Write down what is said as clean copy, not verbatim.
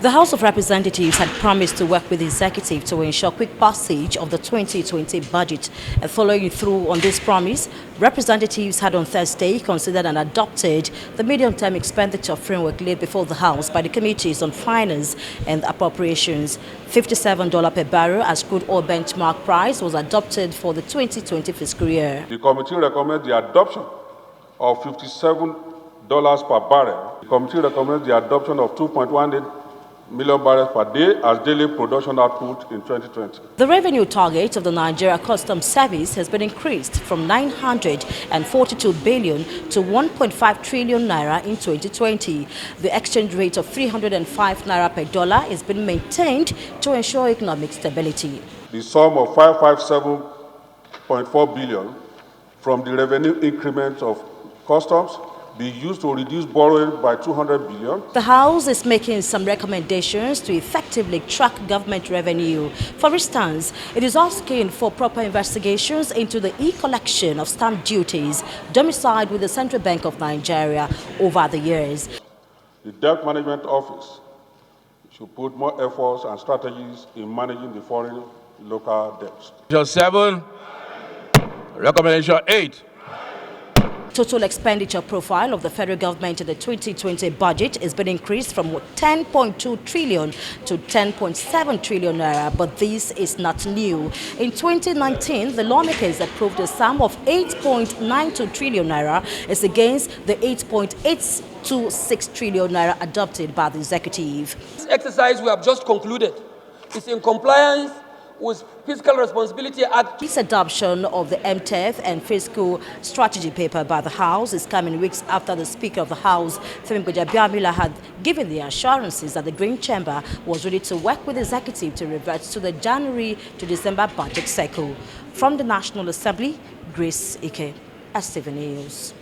The House of Representatives had promised to work with the executive to ensure quick passage of the 2020 budget. And following through on this promise, representatives had on Thursday considered and adopted the medium-term expenditure framework laid before the House by the Committees on Finance and Appropriations. $57 per barrel as crude oil benchmark price was adopted for the 2020 fiscal year. The committee recommends the adoption of $57 per barrel. The committee recommends the adoption of 2.18 million barrels per day as daily production output in 2020. The revenue target of the Nigeria Customs Service has been increased from 942 billion to 1.5 trillion naira in 2020. The exchange rate of 305 naira per dollar has been maintained to ensure economic stability. The sum of 557.4 billion from the revenue increment of customs be used to reduce borrowing by 200 billion. The House is making some recommendations to effectively track government revenue. For instance, it is asking for proper investigations into the e-collection of stamp duties domiciled with the Central Bank of Nigeria over the years. The Debt Management Office should put more efforts and strategies in managing the foreign local debts. Recommendation 7, Recommendation 8. Total expenditure profile of the federal government in the 2020 budget has been increased from 10.2 trillion to 10.7 trillion naira, but this is not new. In 2019, the lawmakers approved a sum of 8.92 trillion naira as against the 8.826 trillion naira adopted by the executive. This exercise we have just concluded is in compliance with Fiscal Responsibility Act. This adoption of the MTEF and fiscal strategy paper by the House is coming weeks after the Speaker of the House, had given the assurances that the Green Chamber was ready to work with the executive to revert to the January to December budget cycle. From the National Assembly, Grace Ike, STV News.